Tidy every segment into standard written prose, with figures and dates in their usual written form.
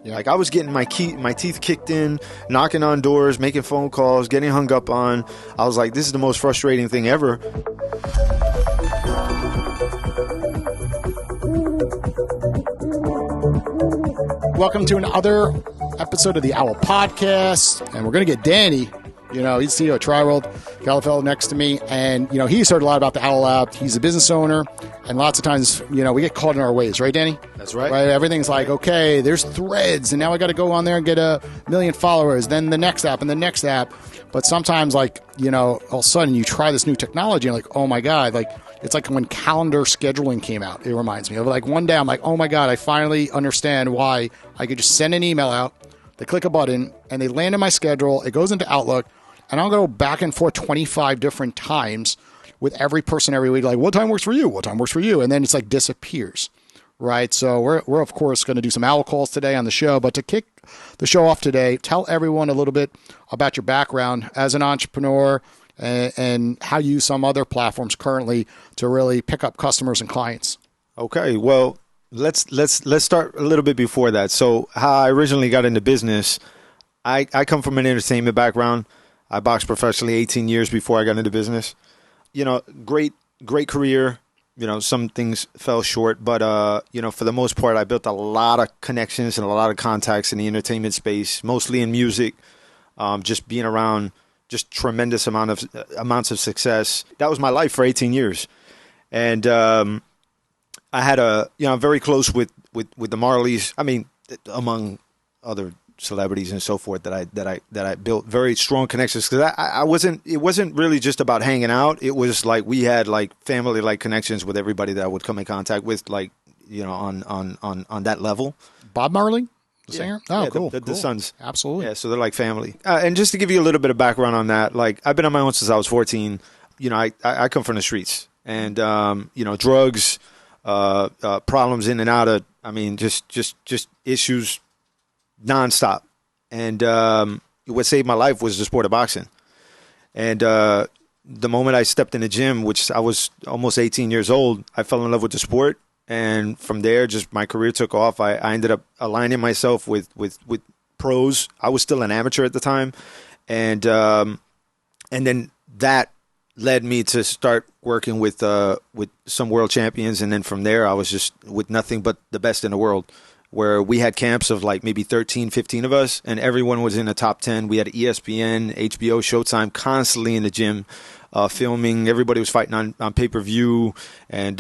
Yeah. Like I was getting my teeth kicked in, knocking on doors, making phone calls, getting hung up on. I was like, this is the most frustrating thing ever. Welcome to another episode of the Owwll Podcast, and we're going to get Danny. You know, he's CEO of Tri-World, Calafell next to me, and, you know, he's heard a lot about the Owwll app. He's a business owner, and lots of times, you know, we get caught in our ways, right, Danny? That's right. Right? Everything's like, okay, there's Threads, and now I got to go on there and get 1 million followers, then the next app and the next app. But sometimes, like, you know, all of a sudden you try this new technology, and like, oh my God, like, it's like when calendar scheduling came out. It reminds me of like one day I'm like, oh my God, I finally understand why I could just send an email out, they click a button, and they land in my schedule. It goes into Outlook. And I'll go back and forth 25 different times with every person every week. Like, what time works for you? What time works for you? And then it's like disappears, right? So we're of course going to do some Owwll calls today on the show. But to kick the show off today, tell everyone a little bit about your background as an entrepreneur and how you use some other platforms currently to really pick up customers and clients. Okay, well, let's start a little bit before that. So how I originally got into business, I come from an entertainment background. I boxed professionally 18 years before I got into business. You know, great career. You know, some things fell short, but, you know, for the most part, I built a lot of connections and a lot of contacts in the entertainment space, mostly in music, just being around just tremendous amounts of success. That was my life for 18 years. And I had I'm very close with the Marleys. I mean, among other celebrities and so forth that I built very strong connections, because it wasn't really just about hanging out. It was like we had like family like connections with everybody that I would come in contact with, like, you know, on that level. Bob Marley, the singer? Oh, yeah, cool. The sons. Absolutely. Yeah, so they're like family. And just to give you a little bit of background on that, like I've been on my own since I was 14. You know, I come from the streets, and you know, drugs, problems in and out of, I mean, just issues nonstop. And what saved my life was the sport of boxing. And the moment I stepped in the gym, which I was almost 18 years old, I fell in love with the sport. And from there, just my career took off. I ended up aligning myself with pros. I was still an amateur at the time. And then that led me to start working with some world champions. And then from there, I was just with nothing but the best in the world, where we had camps of like maybe 13, 15 of us, and everyone was in the top 10. We had ESPN, HBO, Showtime constantly in the gym, filming. Everybody was fighting on pay-per-view, and,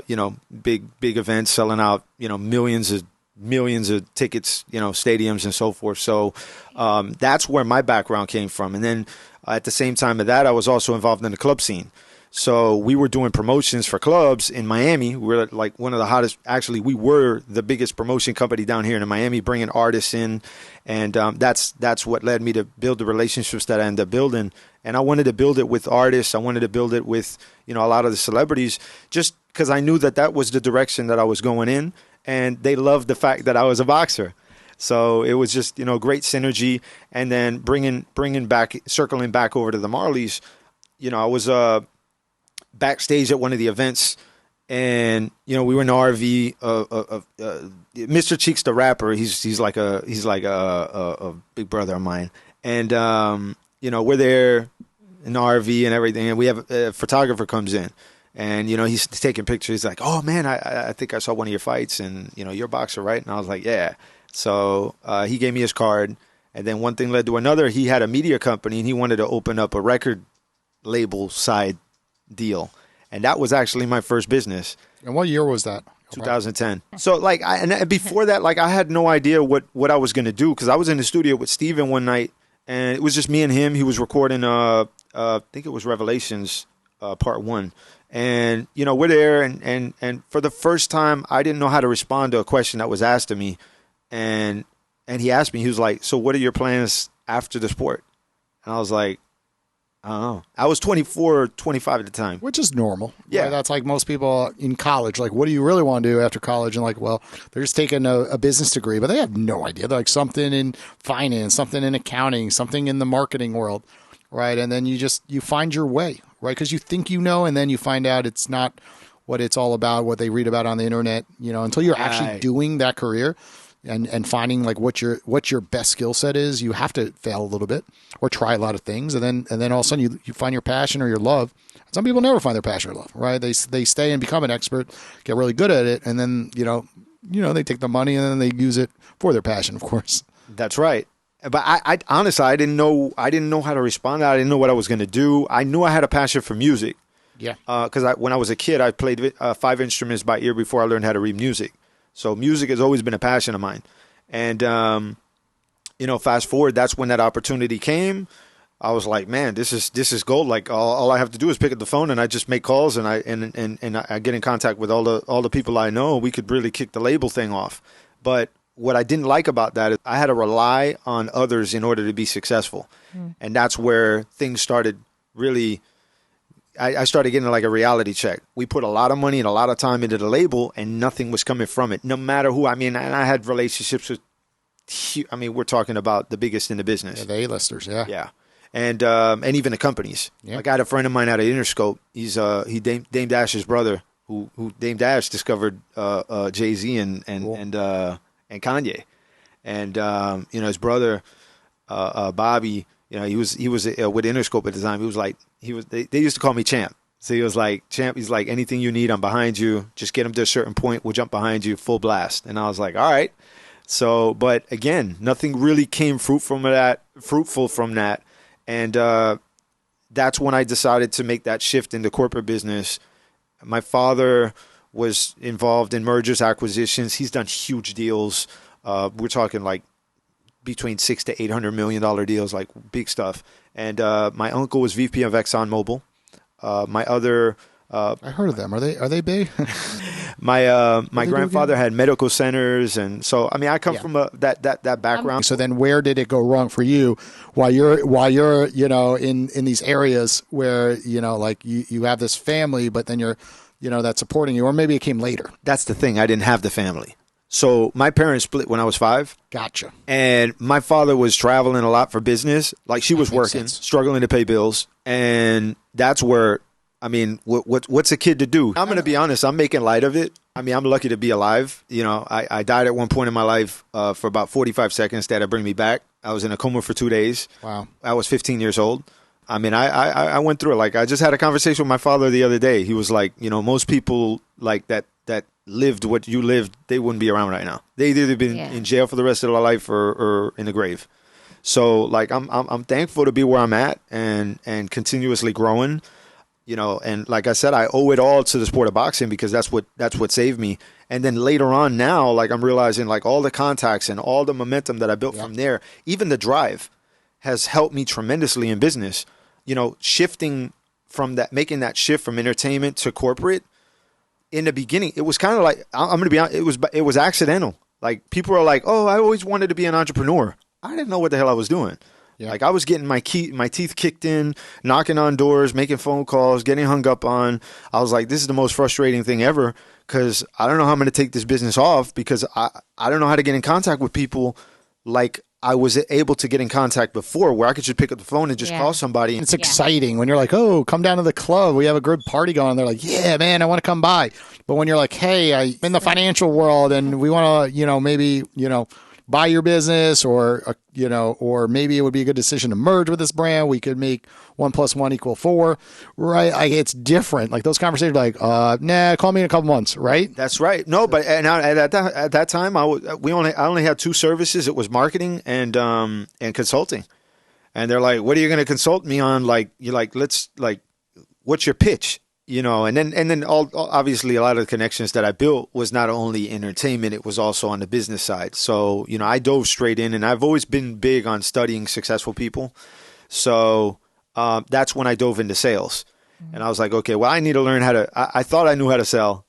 you know, big events selling out, you know, millions of tickets, you know, stadiums and so forth. So that's where my background came from. And then at the same time of that, I was also involved in the club scene. So we were doing promotions for clubs in Miami. We were like one of the hottest. Actually, we were the biggest promotion company down here in Miami, bringing artists in, and that's what led me to build the relationships that I ended up building. And I wanted to build it with artists. I wanted to build it with, you know, a lot of the celebrities, just because I knew that was the direction that I was going in, and they loved the fact that I was a boxer. So it was just, you know, great synergy. And then circling back over to the Marleys, you know, I was backstage at one of the events, and, you know, we were in the RV. Mr. Cheeks, the rapper, he's like a big brother of mine, and you know, we're there in the RV and everything, and we have a photographer comes in, and, you know, he's taking pictures. He's like, "Oh man, I think I saw one of your fights, and, you know, you're a boxer, right?" And I was like, "Yeah." So he gave me his card, and then one thing led to another. He had a media company, and he wanted to open up a record label side deal, and that was actually my first business. And what year was that? 2010. So like and before that, like, I had no idea what I was going to do, because I was in the studio with Steven one night, and it was just me and him. He was recording I think it was Revelations part 1, and, you know, we're there, and for the first time I didn't know how to respond to a question that was asked of me, and he asked me, he was like, "So what are your plans after the sport?" And I was like, I don't know. I was 24 or 25 at the time. Which is normal. Yeah. Right? That's like most people in college. Like, what do you really want to do after college? And like, well, they're just taking a business degree, but they have no idea. They're like something in finance, something in accounting, something in the marketing world, right? And then you find your way, right? Because you think you know, and then you find out it's not what it's all about, what they read about on the internet, you know, until you're actually doing that career. and finding like what your best skill set is. You have to fail a little bit or try a lot of things, and then all of a sudden you find your passion or your love. Some people never find their passion or love, right? They stay and become an expert, get really good at it, and then they take the money and then they use it for their passion, of course. That's right. But I honestly, I didn't know how to respond to that. I didn't know what I was going to do. I knew I had a passion for music. Yeah. Because when I was a kid, I played 5 instruments by ear before I learned how to read music. So music has always been a passion of mine. And, fast forward, that's when that opportunity came. I was like, man, this is gold. Like all I have to do is pick up the phone and I just make calls and I get in contact with all the people I know. We could really kick the label thing off. But what I didn't like about that is I had to rely on others in order to be successful. And that's where things started really, I started getting like a reality check. We put a lot of money and a lot of time into the label and nothing was coming from it, no matter who. I mean, and I had relationships with, we're talking about the biggest in the business. Yeah, the A-listers, yeah. Yeah. And even the companies. Yeah. Like I had a friend of mine out of Interscope. He's Dame Dash's brother, who Dame Dash discovered Jay-Z and Kanye, and his brother Bobby. He was with Interscope at the time. He was like they used to call me Champ. So he was like, Champ. He's like, anything you need, I'm behind you. Just get him to a certain point, we'll jump behind you, full blast. And I was like, all right. So, but again, nothing really came fruitful from that. And that's when I decided to make that shift into corporate business. My father was involved in mergers, acquisitions. He's done huge deals. We're talking like between $600 to $800 million deals, like big stuff. And my uncle was VP of ExxonMobil. My other I heard of them. Are they big? My grandfather had medical centers, and so I come from that background. So then, where did it go wrong for you? While you're in these areas where like you have this family, but then you're that's supporting you, or maybe it came later. That's the thing. I didn't have the family. So my parents split when I was 5. Gotcha. And my father was traveling a lot for business. Like she was working, struggling to pay bills, and that's where. What's a kid to do? I'm going to be honest. I'm making light of it. I'm lucky to be alive. I died at one point in my life for about 45 seconds. They had to bring me back. I was in a coma for 2 days. Wow. I was 15 years old. I went through it. Like I just had a conversation with my father the other day. He was like, most people like that lived what you lived, they wouldn't be around right now. They'd either been in jail for the rest of their life or in the grave. So like I'm thankful to be where I'm at and continuously growing. And like I said, I owe it all to the sport of boxing because that's what saved me. And then later on now, like I'm realizing like all the contacts and all the momentum that I built from there, even the drive has helped me tremendously in business. Shifting from that, making that shift from entertainment to corporate in the beginning, it was kind of like, I'm going to be honest, it was accidental. Like people are like, oh, I always wanted to be an entrepreneur. I didn't know what the hell I was doing. Yeah. Like I was getting my teeth kicked in, knocking on doors, making phone calls, getting hung up on. I was like, this is the most frustrating thing ever because I don't know how I'm going to take this business off because I don't know how to get in contact with people like I was able to get in contact before where I could just pick up the phone and just call somebody. It's exciting when you're like, oh, come down to the club. We have a good party going. They're like, yeah, man, I want to come by. But when you're like, hey, I'm in the financial world and we want to, maybe, buy your business or maybe it would be a good decision to merge with this brand. We could make 1 + 1 = 4, right? It's different. Like those conversations are like, nah, call me in a couple months, right? That's right. No, but at that time, I only had 2 services. It was marketing and consulting. And they're like, what are you going to consult me on? Like, you're like, what's your pitch? And then obviously a lot of the connections that I built was not only entertainment, it was also on the business side. So, I dove straight in and I've always been big on studying successful people. So that's when I dove into sales. And I was like, okay, well, I need to learn how to, I thought I knew how to sell.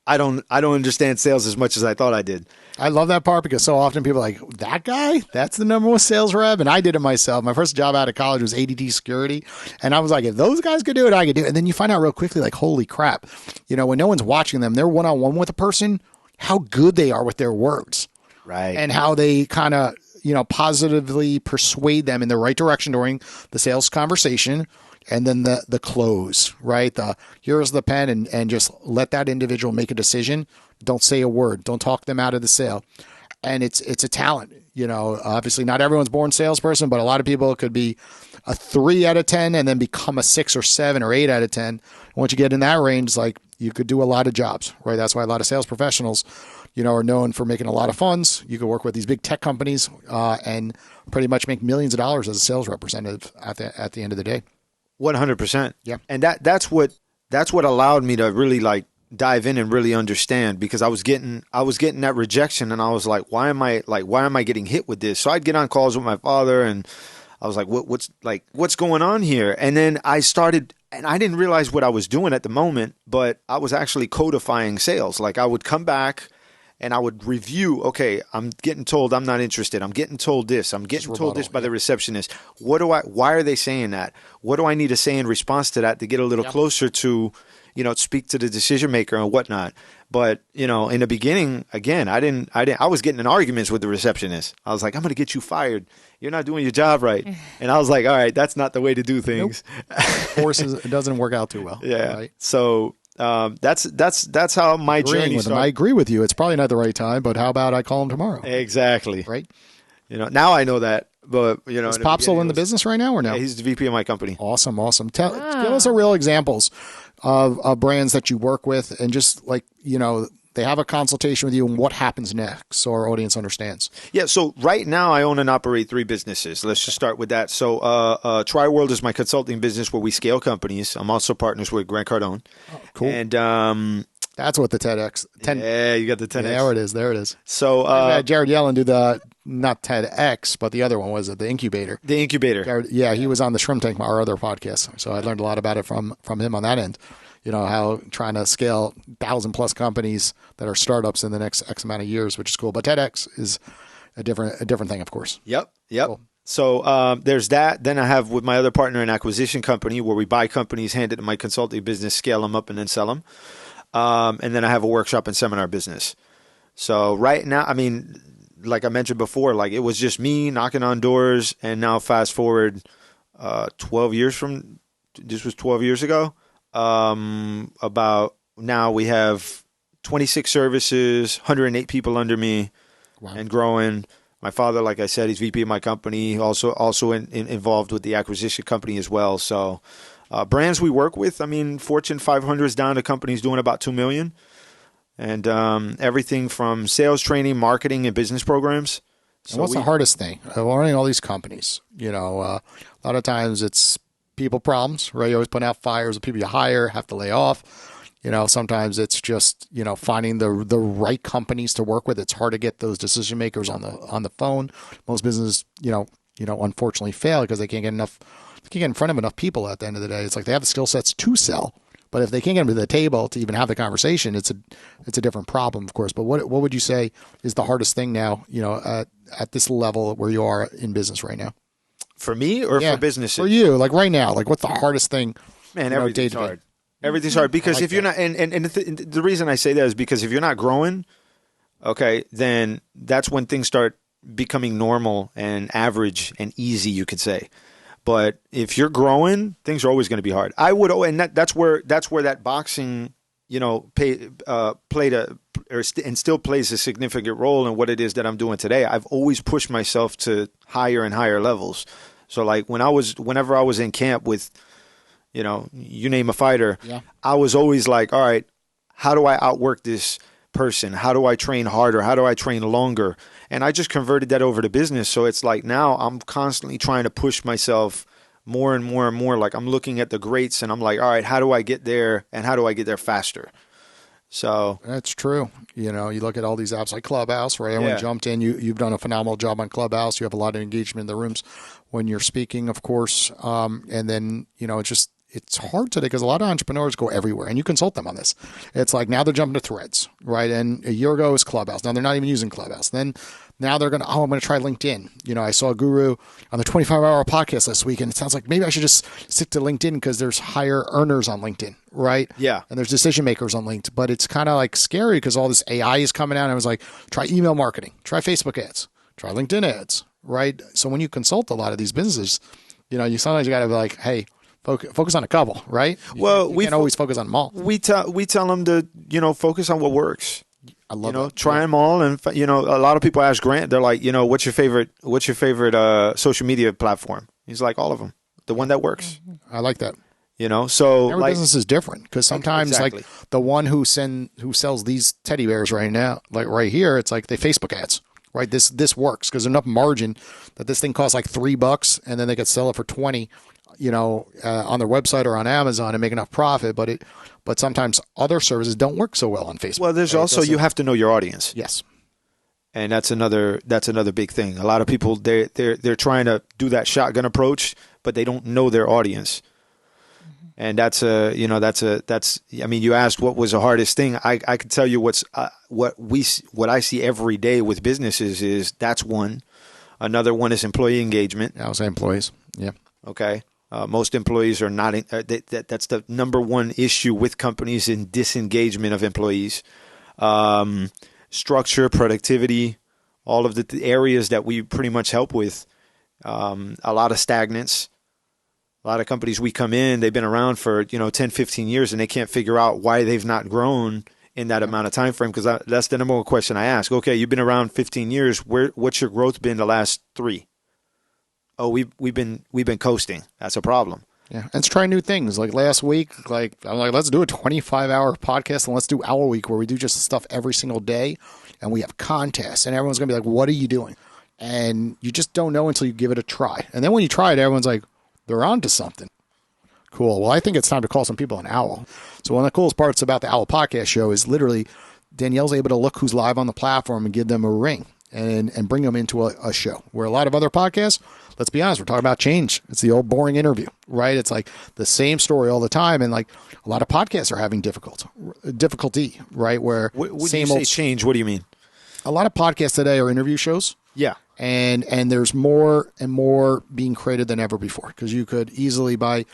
I don't understand sales as much as I thought I did. I love that part because so often people are like, that guy, that's the number 1 sales rep. And I did it myself. My first job out of college was ADT security. And I was like, if those guys could do it, I could do it. And then you find out real quickly, like, holy crap, when no one's watching them, they're one-on-one with a person, how good they are with their words. Right. And how they kind of, positively persuade them in the right direction during the sales conversation. And then the close, right? Here's the pen and just let that individual make a decision. Don't say a word. Don't talk them out of the sale. and it's a talent. Obviously not everyone's born salesperson, but a lot of people could be a 3 out of 10 and then become a 6 or 7 or 8 out of 10. Once you get in that range, like you could do a lot of jobs, right? That's why a lot of sales professionals, are known for making a lot of funds. You could work with these big tech companies and pretty much make millions of dollars as a sales representative at the end of the day. 100%. Yeah. And that's what allowed me to really like dive in and really understand, because I was getting that rejection, and I was like, why am I getting hit with this? So I'd get on calls with my father, and I was like, what's going on here? And then I started, and I didn't realize what I was doing at the moment, but I was actually codifying sales. Like I would come back and I would review, okay, I'm getting told I'm not interested. I'm getting told this. I'm getting told this by the receptionist. Why are they saying that? What do I need to say in response to that to get a little closer to, speak to the decision maker and whatnot? But, in the beginning, again, I was getting in arguments with the receptionist. I was like, I'm going to get you fired. You're not doing your job right. And I was like, all right, that's not the way to do things. Nope. Of course, it doesn't work out too well. Yeah. Right? So that's how my journey started. I agree with you. It's probably not the right time, but how about I call him tomorrow? Exactly. Right. Now I know that, but is Popsel in the business right now or no? Yeah, he's the VP of my company. Awesome. Give us a real examples of brands that you work with, and just like, they have a consultation with you, and what happens next so our audience understands. Yeah, so right now I own and operate 3 businesses. Let's just start with that. So TriWorld is my consulting business where we scale companies. I'm also partners with Grant Cardone. Oh, cool. And that's what the TEDx. Yeah, you got the TEDx. Yeah, there it is. So I had Jared Yellen do the, not TEDx, but the other one, was it the incubator? The incubator. Jared, yeah, he was on the Shrimp Tank, our other podcast. So I learned a lot about it from him on that end. How trying to scale 1,000+ companies that are startups in the next X amount of years, which is cool. But TEDx is a different thing, of course. Yep. Cool. So there's that. Then I have with my other partner an acquisition company where we buy companies, hand it to my consulting business, scale them up, and then sell them. And then I have a workshop and seminar business. So right now, I mean, like I mentioned before, like it was just me knocking on doors, and now fast forward 12 years from, this was 12 years ago. About now we have 26 services, 108 people under me. Wow. And growing. My father, like I said, he's VP of my company, also involved with the acquisition company as well. So brands we work with, I mean, Fortune 500 is down to companies doing about 2 million. And everything from sales training, marketing, and business programs. So what's the hardest thing of running all these companies? A lot of times it's people problems, right? You always put out fires of people you hire, have to lay off. Sometimes it's just, finding the right companies to work with. It's hard to get those decision makers on the phone. Most businesses, unfortunately fail because they can't get in front of enough people at the end of the day. It's like they have the skill sets to sell, but if they can't get them to the table to even have the conversation, it's a different problem, of course. But what would you say is the hardest thing now, at this level where you are in business right now? For me or for businesses? For you, like right now, like what's the hardest thing? Man, everything's hard. Everything's hard because if you're not, and the reason I say that is because if you're not growing, okay, then that's when things start becoming normal and average and easy, you could say. But if you're growing, things are always going to be hard. That's where that boxing, played and still plays a significant role in what it is that I'm doing today. I've always pushed myself to higher and higher levels. So like whenever I was in camp with, you name a fighter, I was always like, all right, how do I outwork this person? How do I train harder? How do I train longer? And I just converted that over to business. So it's like now I'm constantly trying to push myself more and more and more. Like I'm looking at the greats and I'm like, all right, how do I get there? And how do I get there faster? So that's true. You look at all these apps like Clubhouse, right? Everyone jumped in. You've done a phenomenal job on Clubhouse. You have a lot of engagement in the rooms when you're speaking, of course. And then, it's hard today because a lot of entrepreneurs go everywhere, and you consult them on this. It's like now they're jumping to Threads, right? And a year ago it was Clubhouse. Now they're not even using Clubhouse. Then now they're going to, I'm going to try LinkedIn. I saw a guru on the 25-hour podcast last week, and it sounds like maybe I should just stick to LinkedIn because there's higher earners on LinkedIn, right? Yeah. And there's decision makers on LinkedIn. But it's kind of like scary because all this AI is coming out. And I was like, try email marketing, try Facebook ads, try LinkedIn ads, right? So when you consult a lot of these businesses, you sometimes you got to be like, hey, focus on a couple, right? Well, we can't always focus on them all. We tell them to, focus on what works. I love that. Try them all. And, a lot of people ask Grant, they're like, what's your favorite social media platform? He's like, all of them. The one that works. I like that. So every business is different because sometimes exactly. like the one who sells these teddy bears right now, like right here, it's like they Facebook ads, right? This works because there's enough margin that this thing costs like $3 and then they could sell it for 20, on their website or on Amazon and make enough profit. But sometimes other services don't work so well on Facebook. Well, there's also, you have to know your audience. Yes. And that's another big thing. A lot of people, they're trying to do that shotgun approach, but they don't know their audience. And you asked what was the hardest thing. I can tell you what I see every day with businesses is that's one. Another one is employee engagement. I would say employees. Yeah. Okay. Most employees are not, that's the number one issue with companies in disengagement of employees. Structure, productivity, all of the areas that we pretty much help with. A lot of stagnance. A lot of companies we come in, they've been around for 10, 15 years, and they can't figure out why they've not grown in that amount of time frame. Because that's the number one question I ask. Okay, you've been around 15 years. What's your growth been the last 3? Oh, we've been coasting. That's a problem. Yeah, and let's try new things. Like last week, I'm like, let's do a 25-hour podcast and let's do Owwll Week where we do just stuff every single day, and we have contests, and everyone's gonna be like, "What are you doing?" And you just don't know until you give it a try. And then when you try it, everyone's like, they're on to something. Cool. Well, I think it's time to call some people on Owwll. So one of the coolest parts about the Owwll podcast show is literally Danielle's able to look who's live on the platform and give them a ring and bring them into a show. Where a lot of other podcasts, let's be honest, we're talking about change. It's the old boring interview, right? It's like the same story all the time. And like a lot of podcasts are having difficulty, right? Where when you say change, what do you mean? A lot of podcasts today are interview shows. Yeah. And there's more and more being created than ever before because you could easily buy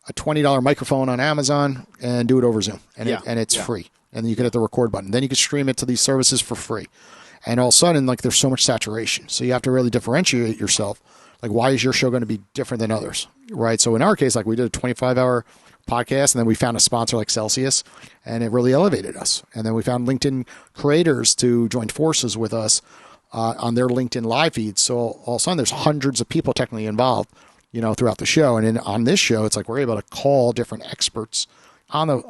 a $20 microphone on Amazon and do it over Zoom. And it's free. And then you could hit the record button. Then you could stream it to these services for free. And all of a sudden, like there's so much saturation. So you have to really differentiate yourself. Like, why is your show going to be different than others? Right. So in our case, like we did a 25-hour podcast and then we found a sponsor like Celsius and it really elevated us. And then we found LinkedIn creators to join forces with us on their LinkedIn live feeds. So all of a sudden there's hundreds of people technically involved, throughout the show. And on this show, it's like we're able to call different experts out of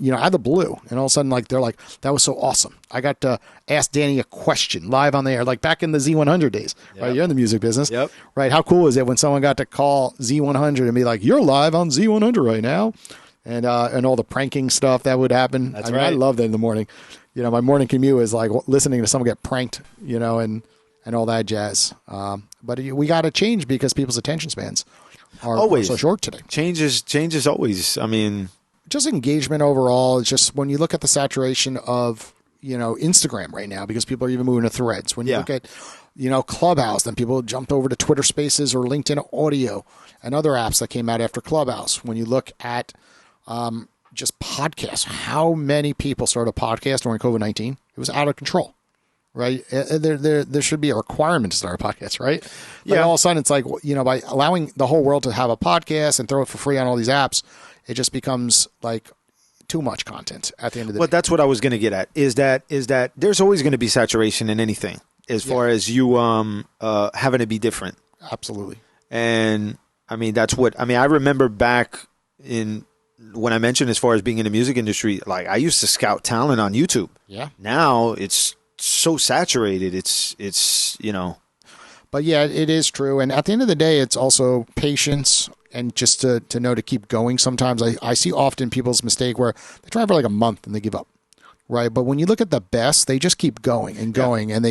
the blue. And all of a sudden, like they're like, that was so awesome. I got to ask Danny a question live on the air, like back in the Z100 days, right? You're in the music business, right? How cool is it when someone got to call Z100 and be like, you're live on Z100 right now? And all the pranking stuff that would happen. That's right. I love that in the morning. My morning commute is like listening to someone get pranked, and all that jazz. But we got to change because people's attention spans are so short today. Change is always, just engagement overall. It's just when you look at the saturation of, Instagram right now, because people are even moving to threads. When you look at, Clubhouse, then people jumped over to Twitter Spaces or LinkedIn Audio and other apps that came out after Clubhouse. When you look at, just podcasts. How many people started a podcast during COVID-19? It was out of control, right? There should be a requirement to start a podcast, right? But all of a sudden it's like, by allowing the whole world to have a podcast and throw it for free on all these apps, it just becomes like too much content at the end of the day. Well, that's what I was going to get at is that there's always going to be saturation in anything as far as you having to be different. Absolutely. And that's what, I remember back in, when I mentioned as far as being in the music industry, like I used to scout talent on YouTube. Yeah. Now it's so saturated. It's But yeah, it is true. And at the end of the day, it's also patience and just to know to keep going. Sometimes I see often people's mistake where they try for like a month and they give up. Right. But when you look at the best, they just keep going and going and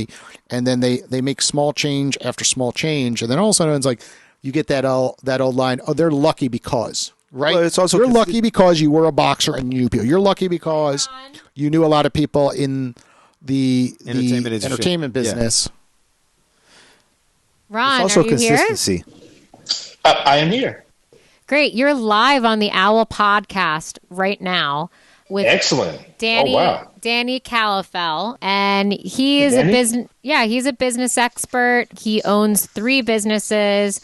then they make small change after small change. And then all of a sudden it's like you get that old line, oh, they're lucky because. Right. Well, it's also you're lucky because you were a boxer and you knew people. You're lucky because you knew a lot of people in the entertainment business. Ron, it's also are you consistency. Here? I am here. Great. You're live on the Owwll podcast right now with excellent Danny. Oh, wow. Danny Calafell, and he is he's a business expert. He owns 3 businesses.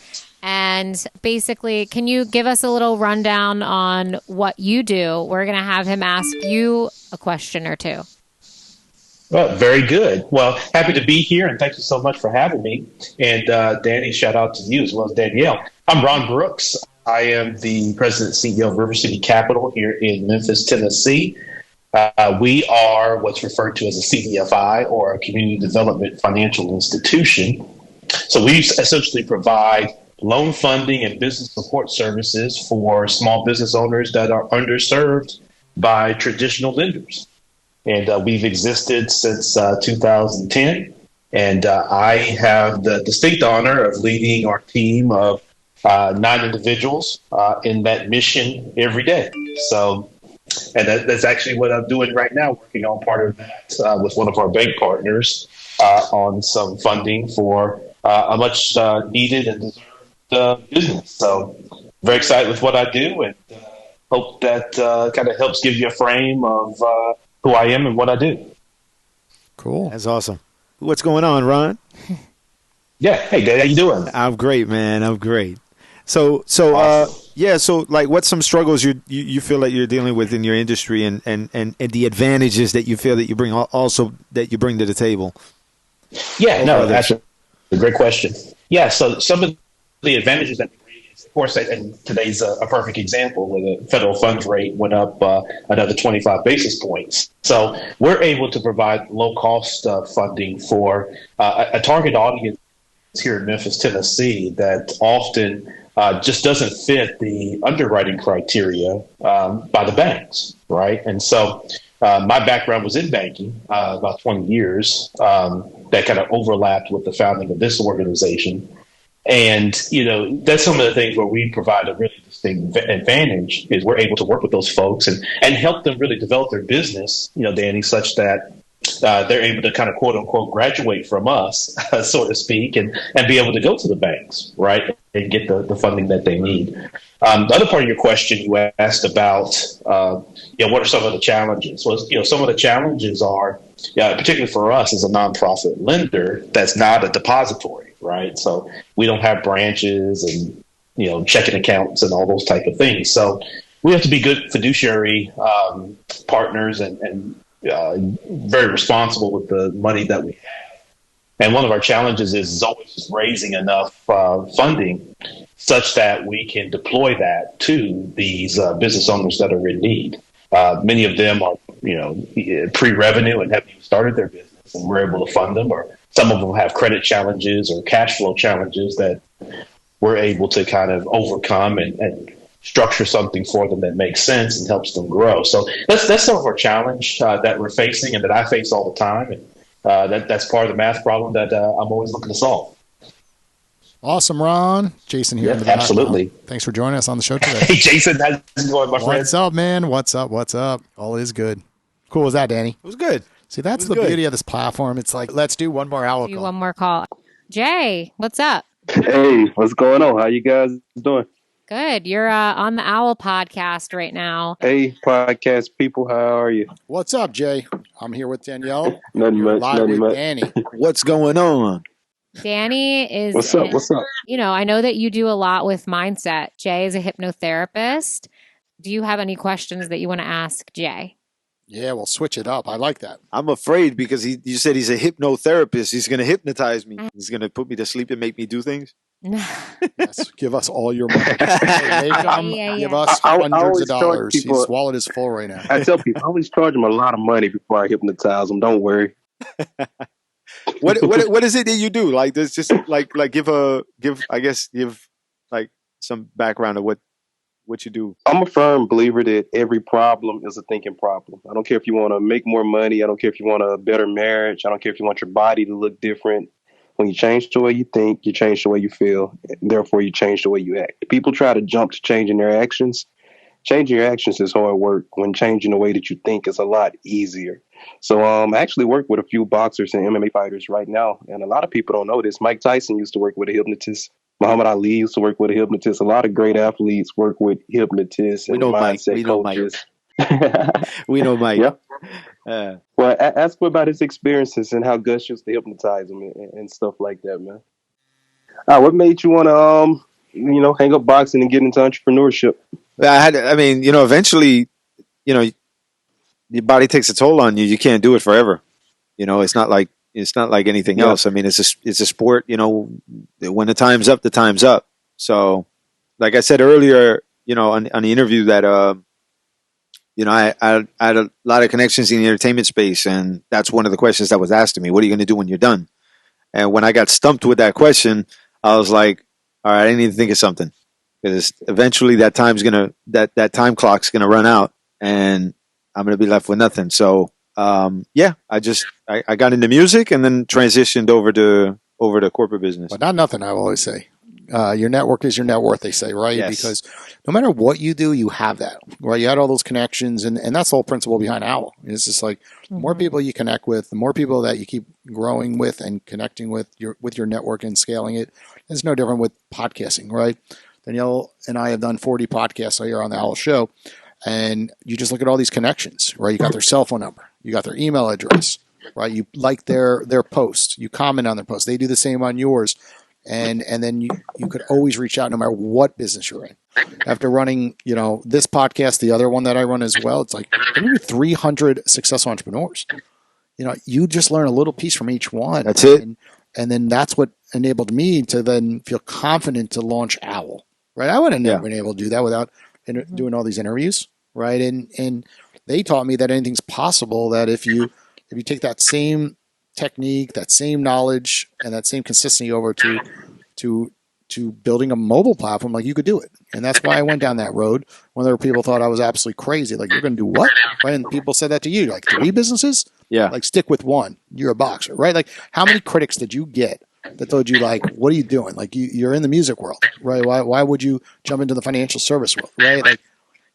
And basically, can you give us a little rundown on what you do? We're going to have him ask you a question or two. Very good. Well, happy to be here, and thank you so much for having me. And Danny, shout out to you as well as Danielle. I'm Ron Brooks. I am the president and CEO of River City Capital here in Memphis, Tennessee. We are what's referred to as a CDFI, or a community development financial institution. So we essentially provide loan funding and business support services for small business owners that are underserved by traditional lenders. And we've existed since 2010. And I have the distinct honor of leading our team of 9 individuals in that mission every day. So, and that's actually what I'm doing right now, working on part of that with one of our bank partners on some funding for a much needed and deserved business. So, very excited with what I do, and hope that kind of helps give you a frame of who I am and what I do. Cool. That's awesome. What's going on, Ron? Yeah. Hey, Dad, how you doing? I'm great, man. I'm great. So, yeah. So, like, what's some struggles you feel like you're dealing with in your industry, and the advantages that you feel that you bring also that you bring to the table? Yeah. No, that's a great question. Yeah. So, some of the advantages that we bring is, of course, and today's a perfect example where the federal funds rate went up another 25 basis points. So, we're able to provide low cost funding for a target audience here in Memphis, Tennessee, that often just doesn't fit the underwriting criteria by the banks, right? And so my background was in banking, about 20 years, that kind of overlapped with the founding of this organization. And, that's some of the things where we provide a really distinct advantage is we're able to work with those folks and help them really develop their business, Danny, such that they're able to kind of quote unquote graduate from us, so to speak, and be able to go to the banks, right, and get the funding that they need. The other part of your question, you asked about, what are some of the challenges? Well, some of the challenges are, particularly for us as a nonprofit lender, that's not a depository, right? So we don't have branches and, checking accounts and all those type of things. So we have to be good fiduciary partners and very responsible with the money that we have. And one of our challenges is always just raising enough funding such that we can deploy that to these business owners that are in need. Many of them are, pre-revenue and haven't even started their business, and we're able to fund them, or some of them have credit challenges or cash flow challenges that we're able to kind of overcome and structure something for them that makes sense and helps them grow. So that's some of our challenge that we're facing and that I face all the time. And that's part of the math problem that I'm always looking to solve. Awesome, Ron. Jason here. Yeah, absolutely. Thanks for joining us on the show today. Hey, Jason, how's it going, my friend? What's up, man? What's up? All is good. Cool. Was that, Danny? It was good. See, that's the beauty of this platform. It's like, let's do one more Owwll call. One more call. Jay, what's up? Hey, what's going on? How you guys doing? Good. You're on the Owwll podcast right now. Hey, podcast people, how are you? What's up, Jay? I'm here with Danielle. Nothing You're much. live Nothing with much. Danny. What's going on? Danny is. What's up? What's up? I know that you do a lot with mindset. Jay is a hypnotherapist. Do you have any questions that you want to ask Jay? Yeah, we'll switch it up. I like that. I'm afraid because you said he's a hypnotherapist. He's going to hypnotize me. He's going to put me to sleep and make me do things. Yes, give us all your money. Give us hundreds of dollars. He swallowed his full right now. I tell people, I always charge them a lot of money before I hypnotize them. Don't worry. What is it that you do? Like, there's just like give like some background of what you do. I'm a firm believer that every problem is a thinking problem. I don't care if you want to make more money. I don't care if you want a better marriage. I don't care if you want your body to look different. When you change the way you think, you change the way you feel. Therefore, you change the way you act. People try to jump to changing their actions. Changing your actions is hard work. When changing the way that you think is a lot easier. So I actually work with a few boxers and MMA fighters right now. And a lot of people don't know this. Mike Tyson used to work with a hypnotist. Muhammad Ali used to work with a hypnotist. A lot of great athletes work with hypnotists and mindset coaches. We know Mike. Yeah. Well, ask him about his experiences and how Gus used to hypnotize him and stuff like that, man. What made you want to, hang up boxing and get into entrepreneurship? Eventually, your body takes a toll on you. You can't do it forever. It's not like anything else. I mean, it's a sport. When the time's up, the time's up. So, like I said earlier, on the interview that I had a lot of connections in the entertainment space, and that's one of the questions that was asked to me. What are you going to do when you're done? And when I got stumped with that question, I was like, all right, I need to think of something, because eventually that that time clock's gonna run out, and I'm gonna be left with nothing. So I got into music and then transitioned over to corporate business. But not nothing, I always say. Your network is your net worth, they say, right? Yes. Because no matter what you do, you have that, right? You had all those connections, and that's the whole principle behind Owwll. It's just like the more people you connect with, the more people that you keep growing with and connecting with your network and scaling it. It's no different with podcasting, right? Danielle and I have done 40 podcasts here on the Owwll Show, and you just look at all these connections, right? You got their cell phone number, you got their email address, right? You like their posts, you comment on their posts, they do the same on yours. And then you could always reach out no matter what business you're in. After running, this podcast, the other one that I run as well, it's like maybe 300 successful entrepreneurs. You just learn a little piece from each one. That's it. And then that's what enabled me to then feel confident to launch Owwll, right? I would have never been able to do that without doing all these interviews, right? And they taught me that anything's possible, that if you take that same technique, that same knowledge, and that same consistency over to building a mobile platform, like, you could do it. And that's why I went down that road. When other people thought I was absolutely crazy, like, you're going to do what? Right? And people said that to you, like, 3 businesses? Yeah. Like, stick with one. You're a boxer, right? Like, how many critics did you get that told you, like, what are you doing? Like, you're in the music world, right? Why would you jump into the financial service world, right? Like,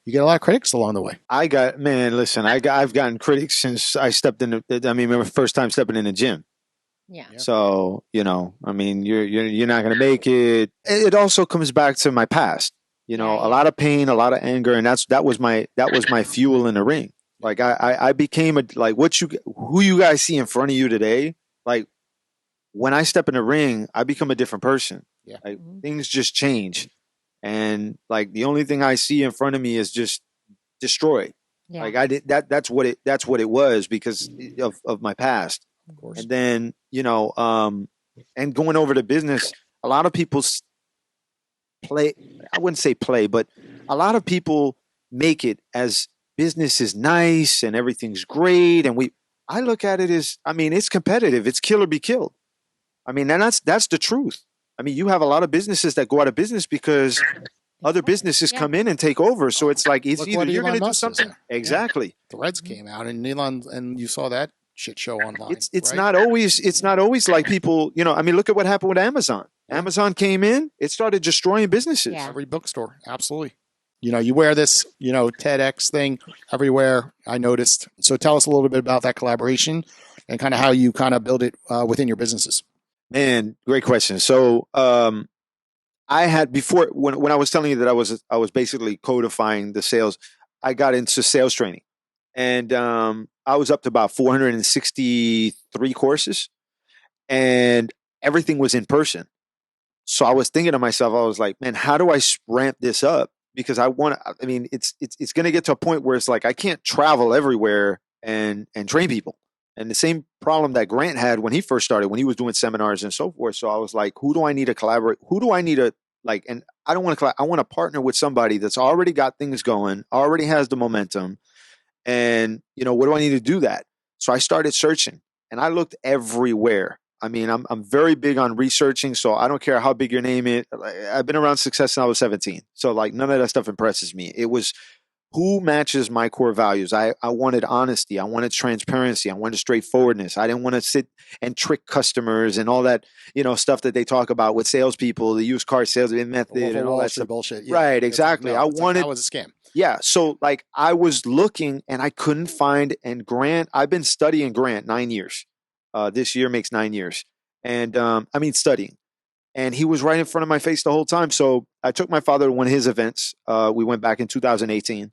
you get a lot of critics along the way. I've gotten critics since I stepped in. My first time stepping in the gym. Yeah. So, you're not going to make it. It also comes back to my past, a lot of pain, a lot of anger. And that was my fuel in the ring. Like, I became who you guys see in front of you today. Like, when I step in the ring, I become a different person. Yeah. Like, things just change. And, like, the only thing I see in front of me is just destroy. Yeah. Like, I did that. That's what it was, because of my past. Of course. And then, and going over to business, a lot of people play. I wouldn't say play, but a lot of people make it as business is nice and everything's great. And I look at it as, it's competitive. It's kill or be killed. And that's the truth. You have a lot of businesses that go out of business because other businesses come in and take over. So it's like, it's either you're going to do something. Exactly. Yeah. Threads came out, and Elon, and you saw that shit show online. It's right? not always like people, look at what happened with Amazon. Amazon came in, it started destroying businesses. Yeah. Every bookstore. Absolutely. You wear this, TEDx thing everywhere, I noticed. So tell us a little bit about that collaboration and kind of how you kind of build it within your businesses. Man, great question. So, I had before, when I was telling you that I was basically codifying the sales, I got into sales training, and I was up to about 463 courses, and everything was in person. So I was thinking to myself, I was like, man, how do I ramp this up? Because it's going to get to a point where it's like, I can't travel everywhere and train people. And the same problem that Grant had when he first started, when he was doing seminars and so forth. So I was like, who do I need to collaborate? Who do I need to and I don't want to I want to partner with somebody that's already got things going, already has the momentum. And, what do I need to do that? So I started searching, and I looked everywhere. I'm very big on researching, so I don't care how big your name is. I've been around success since I was 17. So, like, none of that stuff impresses me. It was who matches my core values. I wanted honesty. I wanted transparency. I wanted straightforwardness. I didn't want to sit and trick customers and all that, stuff that they talk about with salespeople, the used car sales method and all that stuff. Bullshit. Yeah. Right, exactly. That was a scam. Yeah. So, like, I was looking and I couldn't find, and Grant, I've been studying Grant 9 years. This year makes 9 years. And studying. And he was right in front of my face the whole time. So I took my father to one of his events. We went back in 2018.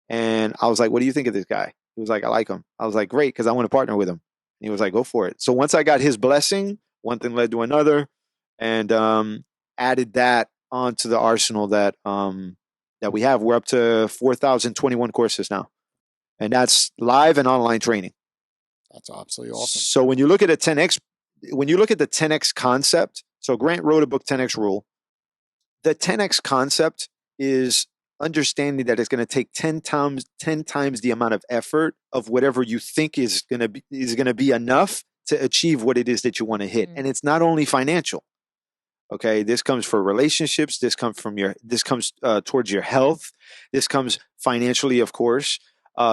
And I was like, what do you think of this guy? He was like, I like him. I was like, great, because I want to partner with him. And he was like, go for it. So once I got his blessing, one thing led to another, and added that onto the arsenal that we have. We're up to 4,021 courses now. And that's live and online training. That's absolutely awesome. So when you look at the 10X concept, so Grant wrote a book, 10X Rule. The 10X concept is understanding that it's going to take 10 times the amount of effort of whatever you think is going to be enough to achieve what it is that you want to hit. And it's not only financial. Okay, this comes for relationships. This comes towards your health. This comes financially, of course,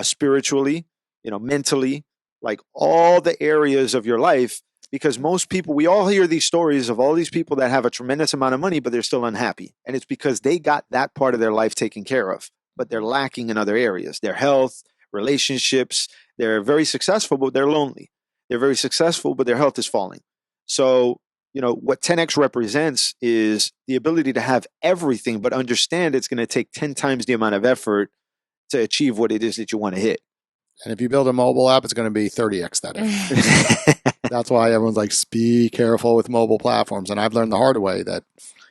spiritually, mentally, like all the areas of your life. Because most people, we all hear these stories of all these people that have a tremendous amount of money, but they're still unhappy. And it's because they got that part of their life taken care of, but they're lacking in other areas, their health, relationships. They're very successful, but they're lonely. They're very successful, but their health is falling. So, what 10X represents is the ability to have everything, but understand it's going to take 10 times the amount of effort to achieve what it is that you want to hit. And if you build a mobile app, it's going to be 30X that effort. That's why everyone's like, be careful with mobile platforms. And I've learned the hard way that,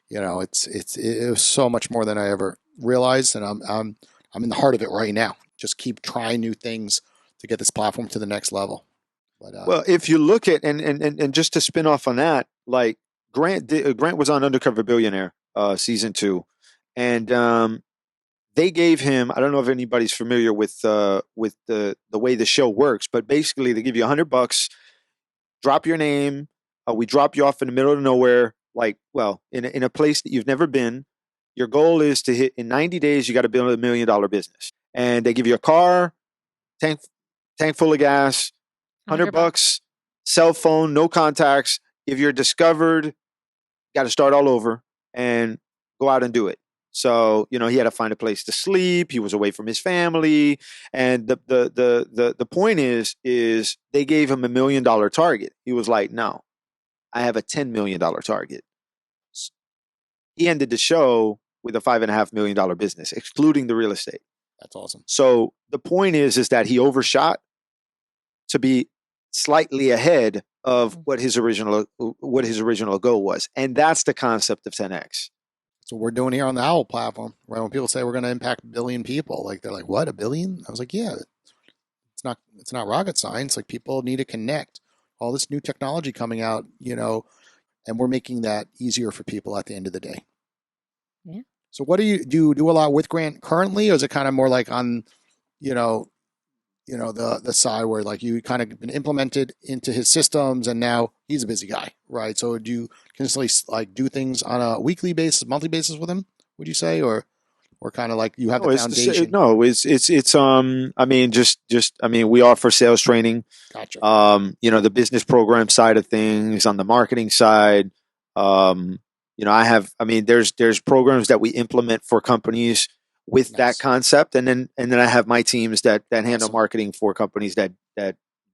it was so much more than I ever realized. And I'm in the heart of it right now. Just keep trying new things to get this platform to the next level. But, well, if you look at, and just to spin off on that, like Grant was on Undercover Billionaire, season 2. And, they gave him, I don't know if anybody's familiar with the way the show works, but basically they give you $100, drop your name. We drop you off in the middle of nowhere, in a place that you've never been. Your goal is to hit in 90 days. You got to build $1 million business, and they give you a car, tank full of gas, $100, cell phone, no contacts. If you're discovered, got to start all over and go out and do it. So, he had to find a place to sleep. He was away from his family. And the point is they gave him $1 million target. He was like, no, I have a $10 million target. He ended the show with a $5.5 million business, excluding the real estate. That's awesome. So the point is that he overshot to be slightly ahead of what his original goal was. And that's the concept of 10X. So we're doing here on the Owwll platform, right? When people say we're going to impact 1 billion people, like they're like, what, 1 billion? I was like, yeah, it's not rocket science. Like people need to connect. All this new technology coming out, and we're making that easier for people at the end of the day. Yeah. So what do you do a lot with Grant currently, or is it kind of more like on, the side where like you kind of been implemented into his systems and now he's a busy guy, right? So do you consistently like do things on a weekly basis, monthly basis with him, would you say, or kind of like you have the foundation? We offer sales training. Gotcha. The business program side of things, on the marketing side. There's programs that we implement for companies with that concept. And then I have my teams that handle marketing for companies that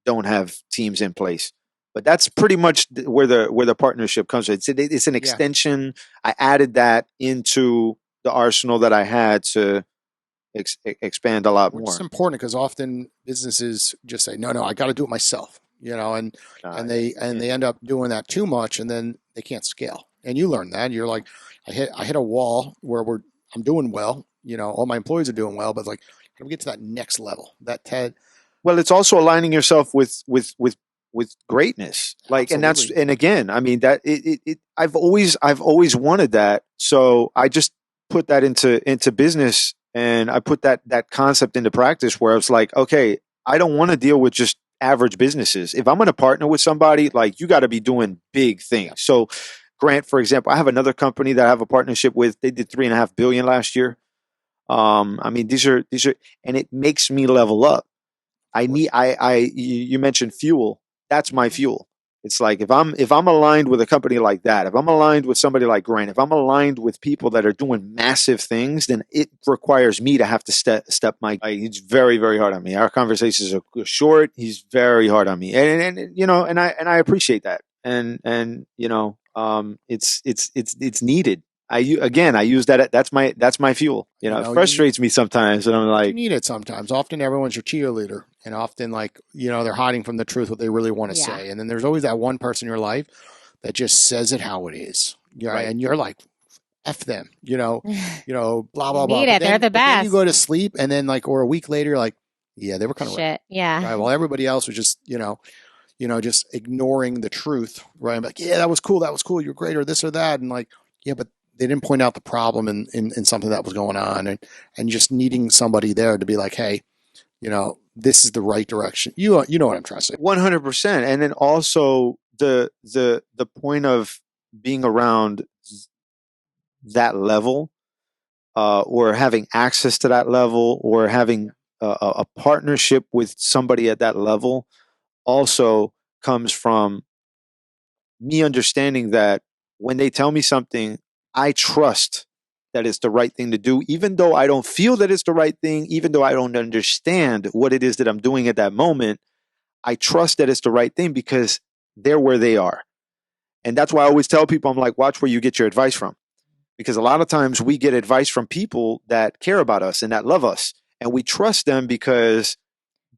don't have teams in place. But that's pretty much where the partnership comes from. It's an extension. I added that into the arsenal that I had to expand a lot more. It's important because often businesses just say, no, I got to do it myself, and they end up doing that too much, and then they can't scale. And you learn that. You're like, I hit a wall where I'm doing well. All my employees are doing well, but like, how do we get to that next level? Well, it's also aligning yourself with greatness. Like, Absolutely. and again, I've always wanted that. So I just put that into business, and I put that concept into practice where I was like, okay, I don't want to deal with just average businesses. If I'm going to partner with somebody, like, you got to be doing big things. So Grant, for example, I have another company that I have a partnership with. They did $3.5 billion last year. These are, and it makes me level up. You mentioned fuel. That's my fuel. It's like, if I'm aligned with a company like that, if I'm aligned with somebody like Grant, if I'm aligned with people that are doing massive things, then it requires me to have to step my. He's very, very hard on me. Our conversations are short. He's very hard on me, and I appreciate that. It's needed. I use that. That's my fuel. It frustrates me sometimes, and I'm like, you need it sometimes. Often everyone's your cheerleader, and often they're hiding from the truth what they really want to say. And then there's always that one person in your life that just says it how it is. Right. And you're like, F them, blah blah blah. They're the best. Then you go to sleep, and then or a week later, you're like, Yeah, they were kind of shit. Yeah. right. Well, everybody else was just, just ignoring the truth, right? I'm like, yeah, that was cool. That was cool. You're great, or this or that. And like, yeah, but they didn't point out the problem in something that was going on, and just needing somebody there to be like, hey, this is the right direction. You know what I'm trying to say. 100%. And then also the point of being around that level, or having access to that level, or having a partnership with somebody at that level, also comes from me understanding that when they tell me something, I trust that it's the right thing to do, even though I don't feel that it's the right thing, even though I don't understand what it is that I'm doing at that moment. I trust that it's the right thing because they're where they are. And that's why I always tell people, I'm like, watch where you get your advice from. Because a lot of times we get advice from people that care about us and that love us. And we trust them because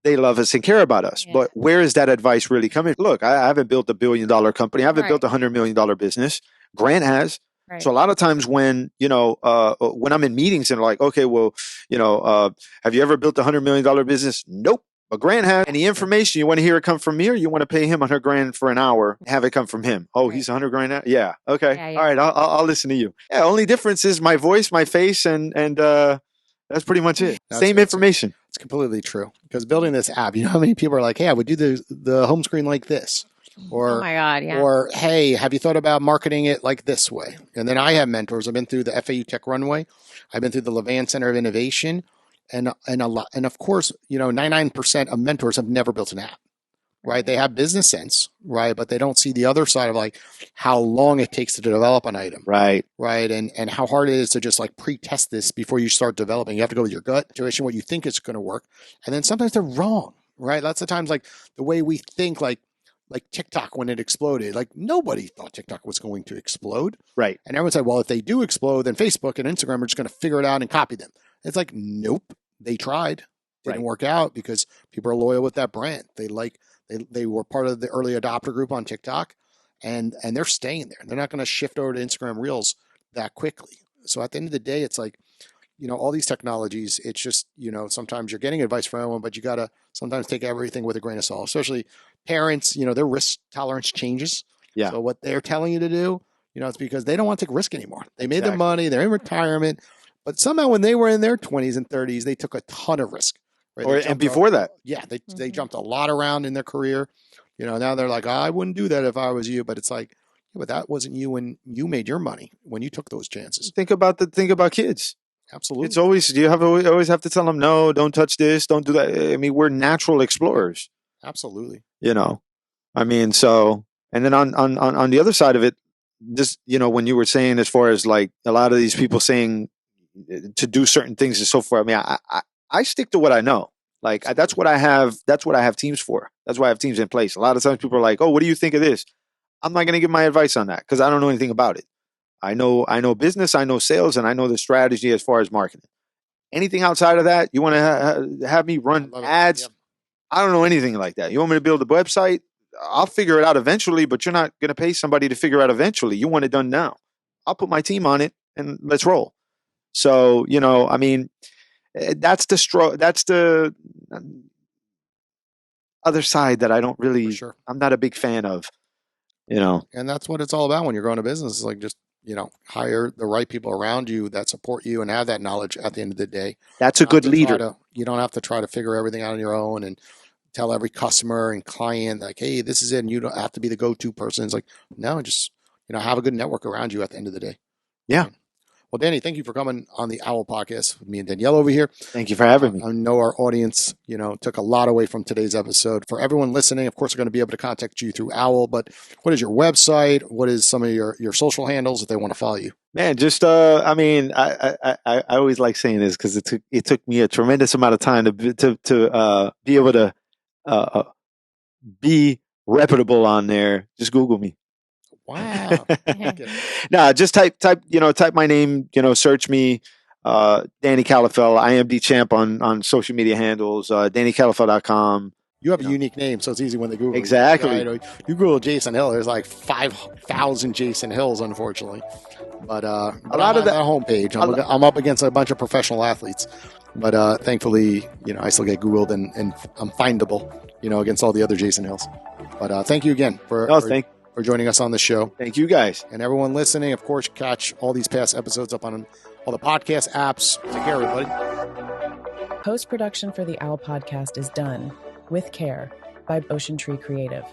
they love us and care about us. Yeah. But where is that advice really coming? Look, I haven't built $1 billion company. I haven't built a $100 million business. Grant has. Right. So a lot of times when I'm in meetings and like, okay, well, have you ever built $100 million business? Nope. But Grant has any information. You want to hear it come from me, or you want to pay him $100,000 for an hour, have it come from him? Oh, right. He's $100,000 now? Yeah. Okay. Yeah. All right. I'll listen to you. Yeah. Only difference is my voice, my face, and that's pretty much it. Same information. It's completely true. Because building this app, how many people are like, hey, I would do the home screen like this. Or, oh my God, yeah. Or, hey, have you thought about marketing it like this way? And then I have mentors. I've been through the FAU Tech Runway. I've been through the Levan Center of Innovation. And a lot, and of course, 99% of mentors have never built an app, right? They have business sense, right? But they don't see the other side of like how long it takes to develop an item, right? And how hard it is to just like pre-test this before you start developing. You have to go with your gut intuition, what you think is going to work, and then sometimes they're wrong, right? Lots of times, like the way we think, like TikTok when it exploded, like nobody thought TikTok was going to explode, right? And everyone said, well, if they do explode, then Facebook and Instagram are just going to figure it out and copy them. It's like, nope, they tried. Didn't work out because people are loyal with that brand. They were part of the early adopter group on TikTok, and they're staying there. They're not going to shift over to Instagram Reels that quickly. So at the end of the day, it's like, all these technologies, it's just, sometimes you're getting advice from everyone, but you got to sometimes take everything with a grain of salt, especially parents, their risk tolerance changes. Yeah. So what they're telling you to do, it's because they don't want to take risk anymore. They made their money. They're in retirement. But somehow when they were in their 20s and 30s, they took a ton of risk. Right? And before that. Yeah, they jumped a lot around in their career. Now they're like, I wouldn't do that if I was you. But it's like, yeah, but that wasn't you when you made your money, when you took those chances. Think about kids. Absolutely. It's always, always have to tell them, no, don't touch this, don't do that. I mean, we're natural explorers. Absolutely. I mean, so, and then on the other side of it, just, when you were saying, as far as like a lot of these people saying to do certain things and so forth. I mean, I stick to what I know. Like that's what I have teams for. That's why I have teams in place. A lot of times people are like, oh, what do you think of this? I'm not going to give my advice on that because I don't know anything about it. I know business, I know sales, and I know the strategy as far as marketing. Anything outside of that, you want to have me run ads? Yep. I don't know anything like that. You want me to build a website? I'll figure it out eventually, but you're not going to pay somebody to figure it out eventually. You want it done now. I'll put my team on it and let's roll. So, I mean, that's the other side that I don't really, I'm not a big fan of, And that's what it's all about when you're growing a business. It's like just, hire the right people around you that support you and have that knowledge at the end of the day. That's a good leader. You don't have to try to figure everything out on your own and tell every customer and client like, hey, this is it. And you don't have to be the go-to person. It's like, no, just, have a good network around you at the end of the day. Yeah. Well, Danny, thank you for coming on the Owwll podcast with me and Danielle over here. Thank you for having me. I know our audience, took a lot away from today's episode. For everyone listening, of course, they're going to be able to contact you through Owwll, but what is your website? What is some of your social handles if they want to follow you? Man, just, I mean, I always like saying this because it took me a tremendous amount of time to be able to be reputable on there. Just Google me. Wow. Nah, just type my name, search me, Danny Calafell, IMD champ on social media handles, DannyCalafell.com. You have a unique name, so it's easy when they Google. Exactly. You Google Jason Hill, there's like 5,000 Jason Hills, unfortunately. But a lot of that homepage, I'm up against a bunch of professional athletes. But thankfully, I still get Googled and I'm findable, against all the other Jason Hills. But thank you again for joining us on the show. Thank you guys. And everyone listening, of course, catch all these past episodes up on all the podcast apps. Take care, everybody. Post-production for the Owwll podcast is done with care by Ocean Tree Creative.